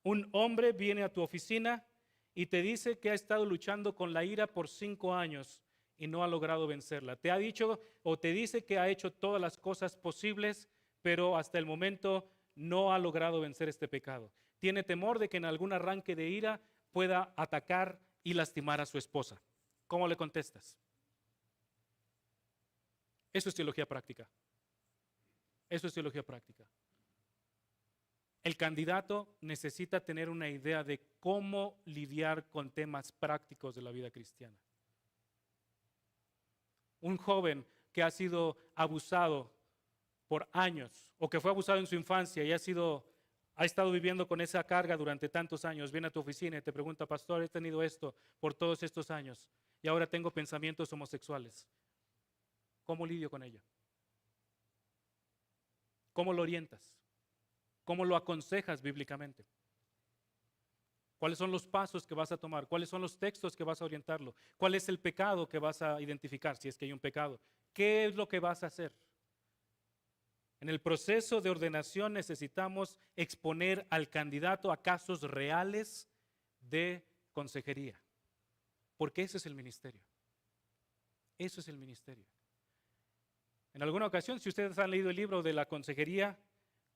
Un hombre viene a tu oficina y te dice que ha estado luchando con la ira por 5 años y no ha logrado vencerla. Te ha dicho o te dice que ha hecho todas las cosas posibles, pero hasta el momento no ha logrado vencer este pecado. Tiene temor de que en algún arranque de ira pueda atacar y lastimar a su esposa. ¿Cómo le contestas? Eso es teología práctica. Eso es teología práctica. El candidato necesita tener una idea de cómo lidiar con temas prácticos de la vida cristiana. Un joven que ha sido abusado por años o que fue abusado en su infancia y ha estado viviendo con esa carga durante tantos años, viene a tu oficina y te pregunta: pastor, he tenido esto por todos estos años y ahora tengo pensamientos homosexuales. ¿Cómo lidio con ello? ¿Cómo lo orientas? ¿Cómo lo aconsejas bíblicamente? ¿Cuáles son los pasos que vas a tomar? ¿Cuáles son los textos que vas a orientarlo? ¿Cuál es el pecado que vas a identificar, si es que hay un pecado? ¿Qué es lo que vas a hacer? En el proceso de ordenación necesitamos exponer al candidato a casos reales de consejería, porque ese es el ministerio. Eso es el ministerio. En alguna ocasión, si ustedes han leído el libro de la consejería,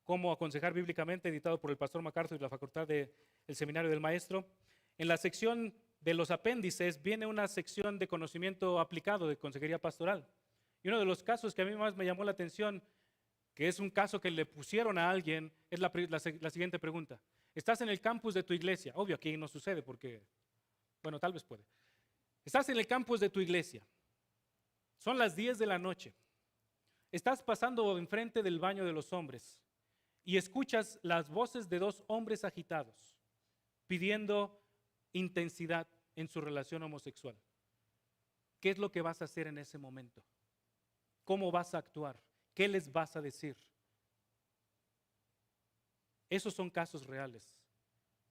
Cómo aconsejar bíblicamente, editado por el pastor MacArthur de la Facultad del Seminario del Maestro, en la sección de los apéndices viene una sección de conocimiento aplicado de consejería pastoral. Y uno de los casos que a mí más me llamó la atención, que es un caso que le pusieron a alguien, es la siguiente pregunta. Estás en el campus de tu iglesia. Obvio, aquí no sucede porque, bueno, tal vez puede. Estás en el campus de tu iglesia. Son las 10 de la noche. Estás pasando enfrente del baño de los hombres y escuchas las voces de dos hombres agitados pidiendo intensidad en su relación homosexual. ¿Qué es lo que vas a hacer en ese momento? ¿Cómo vas a actuar? ¿Qué les vas a decir? Esos son casos reales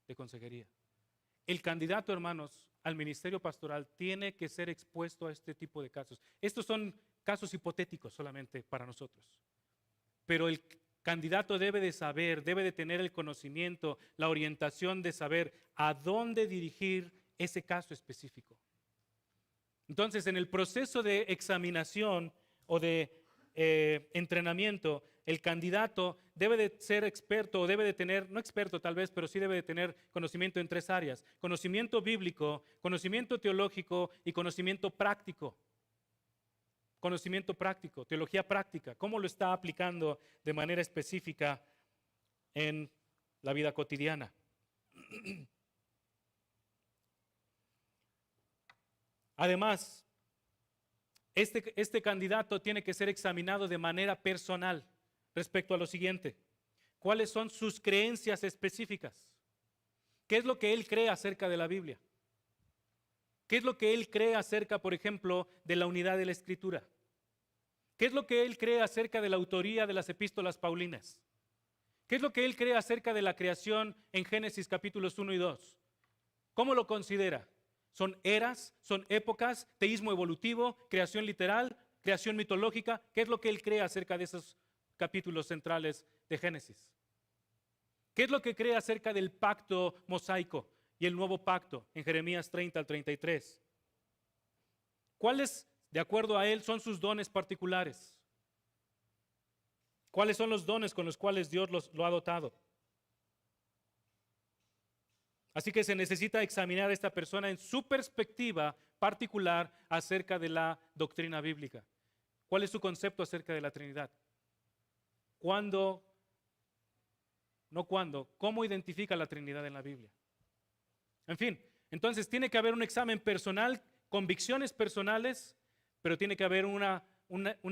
de consejería. El candidato, hermanos, al ministerio pastoral tiene que ser expuesto a este tipo de casos. Estos son casos hipotéticos solamente para nosotros. Pero el candidato debe de saber, debe de tener el conocimiento, la orientación de saber a dónde dirigir ese caso específico. Entonces, en el proceso de examinación o de entrenamiento, el candidato debe de ser experto o debe de tener, no experto tal vez, pero sí debe de tener conocimiento en 3 áreas: conocimiento bíblico, conocimiento teológico y conocimiento práctico. Conocimiento práctico, teología práctica, cómo lo está aplicando de manera específica en la vida cotidiana. Además, este candidato tiene que ser examinado de manera personal respecto a lo siguiente: ¿cuáles son sus creencias específicas? ¿Qué es lo que él cree acerca de la Biblia? ¿Qué es lo que él cree acerca, por ejemplo, de la unidad de la Escritura? ¿Qué es lo que él cree acerca de la autoría de las epístolas paulinas? ¿Qué es lo que él cree acerca de la creación en Génesis capítulos 1 y 2? ¿Cómo lo considera? ¿Son eras? ¿Son épocas? ¿Teísmo evolutivo? ¿Creación literal? ¿Creación mitológica? ¿Qué es lo que él cree acerca de esos capítulos centrales de Génesis? ¿Qué es lo que cree acerca del pacto mosaico y el nuevo pacto en Jeremías 30 al 33? ¿Cuáles, de acuerdo a él, son sus dones particulares? ¿Cuáles son los dones con los cuales Dios lo ha dotado? Así que se necesita examinar a esta persona en su perspectiva particular acerca de la doctrina bíblica. ¿Cuál es su concepto acerca de la Trinidad? ¿Cuándo? No cuándo. ¿Cómo identifica la Trinidad en la Biblia? En fin, entonces tiene que haber un examen personal, convicciones personales, pero tiene que haber una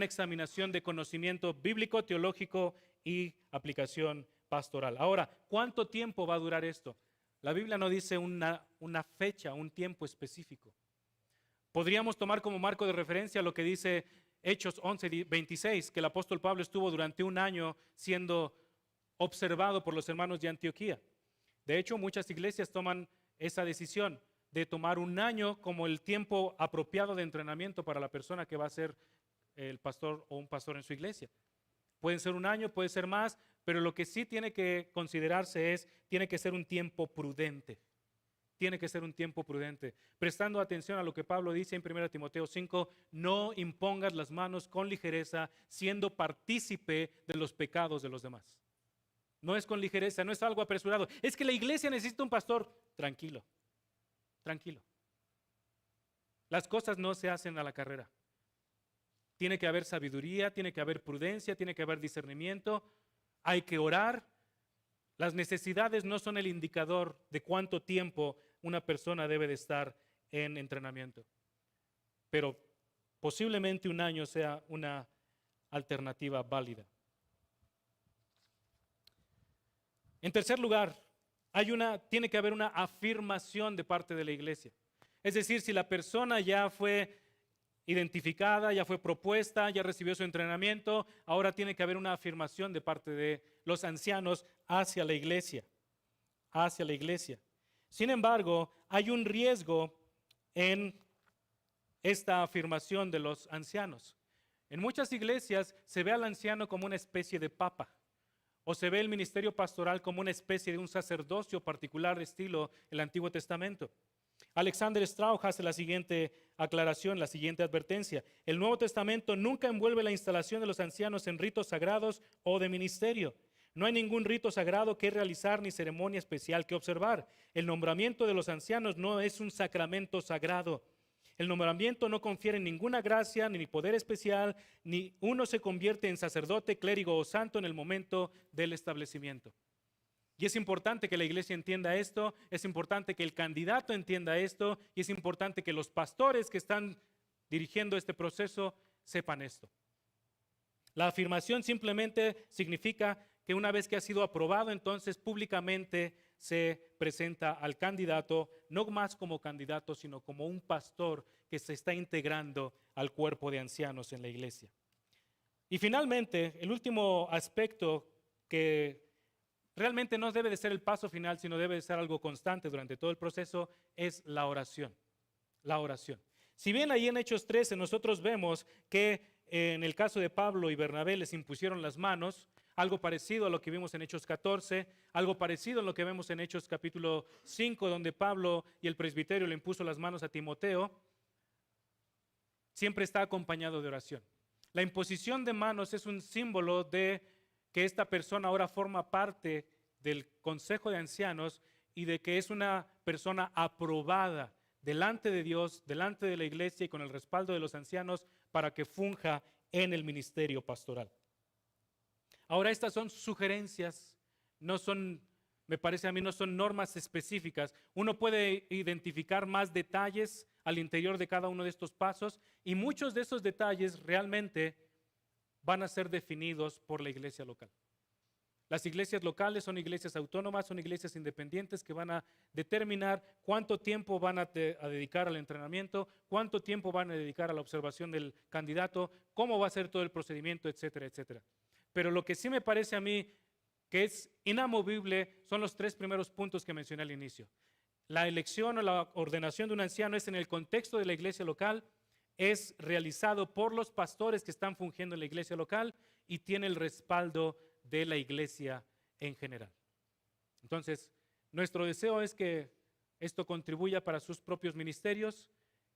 examinación de conocimiento bíblico, teológico y aplicación pastoral. Ahora, ¿cuánto tiempo va a durar esto? La Biblia no dice una fecha, un tiempo específico. Podríamos tomar como marco de referencia lo que dice Hechos 11:26, que el apóstol Pablo estuvo durante 1 año siendo observado por los hermanos de Antioquía. De hecho, muchas iglesias toman esa decisión de tomar 1 año como el tiempo apropiado de entrenamiento para la persona que va a ser el pastor o un pastor en su iglesia. Pueden ser 1 año, puede ser más, pero lo que sí tiene que considerarse tiene que ser un tiempo prudente. tiene que ser un tiempo prudente, prestando atención a lo que Pablo dice en 1 Timoteo 5, no impongas las manos con ligereza, siendo partícipe de los pecados de los demás. No es con ligereza, no es algo apresurado. Es que la iglesia necesita un pastor. Tranquilo, tranquilo. Las cosas no se hacen a la carrera. Tiene que haber sabiduría, tiene que haber prudencia, tiene que haber discernimiento. Hay que orar. Las necesidades no son el indicador de cuánto tiempo una persona debe de estar en entrenamiento. Pero posiblemente un año sea una alternativa válida. En tercer lugar, tiene que haber una afirmación de parte de la iglesia. Es decir, si la persona ya fue identificada, ya fue propuesta, ya recibió su entrenamiento, ahora tiene que haber una afirmación de parte de los ancianos hacia la iglesia. Hacia la iglesia. Sin embargo, hay un riesgo en esta afirmación de los ancianos. En muchas iglesias se ve al anciano como una especie de papa. O se ve el ministerio pastoral como una especie de un sacerdocio particular de estilo el Antiguo Testamento. Alexander Strauch hace la siguiente aclaración, la siguiente advertencia. El Nuevo Testamento nunca envuelve la instalación de los ancianos en ritos sagrados o de ministerio. No hay ningún rito sagrado que realizar ni ceremonia especial que observar. El nombramiento de los ancianos no es un sacramento sagrado. El nombramiento no confiere ninguna gracia ni poder especial, ni uno se convierte en sacerdote, clérigo o santo en el momento del establecimiento. Y es importante que la iglesia entienda esto, es importante que el candidato entienda esto y es importante que los pastores que están dirigiendo este proceso sepan esto. La afirmación simplemente significa que una vez que ha sido aprobado, entonces públicamente se presenta al candidato, no más como candidato, sino como un pastor que se está integrando al cuerpo de ancianos en la iglesia. Y finalmente, el último aspecto que realmente no debe de ser el paso final, sino debe de ser algo constante durante todo el proceso, es la oración. La oración. Si bien ahí en Hechos 13 nosotros vemos que en el caso de Pablo y Bernabé les impusieron las manos, algo parecido a lo que vimos en Hechos 14, algo parecido a lo que vemos en Hechos capítulo 5, donde Pablo y el presbiterio le impuso las manos a Timoteo, siempre está acompañado de oración. La imposición de manos es un símbolo de que esta persona ahora forma parte del consejo de ancianos y de que es una persona aprobada delante de Dios, delante de la iglesia y con el respaldo de los ancianos para que funja en el ministerio pastoral. Ahora, estas son sugerencias, no son, me parece a mí, no son normas específicas. Uno puede identificar más detalles al interior de cada uno de estos pasos y muchos de esos detalles realmente van a ser definidos por la iglesia local. Las iglesias locales son iglesias autónomas, son iglesias independientes que van a determinar cuánto tiempo van a dedicar al entrenamiento, cuánto tiempo van a dedicar a la observación del candidato, cómo va a ser todo el procedimiento, etcétera, etcétera. Pero lo que sí me parece a mí que es inamovible son los tres primeros puntos que mencioné al inicio. La elección o la ordenación de un anciano es en el contexto de la iglesia local, es realizado por los pastores que están fungiendo en la iglesia local y tiene el respaldo de la iglesia en general. Entonces, nuestro deseo es que esto contribuya para sus propios ministerios,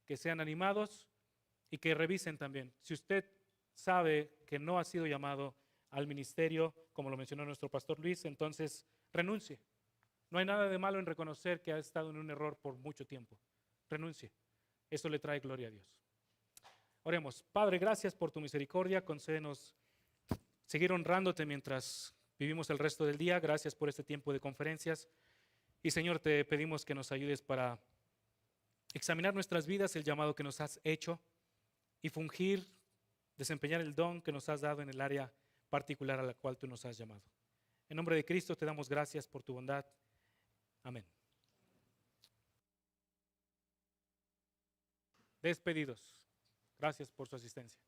que sean animados y que revisen también. Si usted sabe que no ha sido llamado al ministerio, como lo mencionó nuestro pastor Luis, entonces renuncie. No hay nada de malo en reconocer que ha estado en un error por mucho tiempo. Renuncie. Eso le trae gloria a Dios. Oremos. Padre, gracias por tu misericordia. Concédenos seguir honrándote mientras vivimos el resto del día. Gracias por este tiempo de conferencias. Y Señor, te pedimos que nos ayudes para examinar nuestras vidas, el llamado que nos has hecho y fungir, desempeñar el don que nos has dado en el área particular a la cual tú nos has llamado. En nombre de Cristo te damos gracias por tu bondad. Amén. Despedidos. Gracias por su asistencia.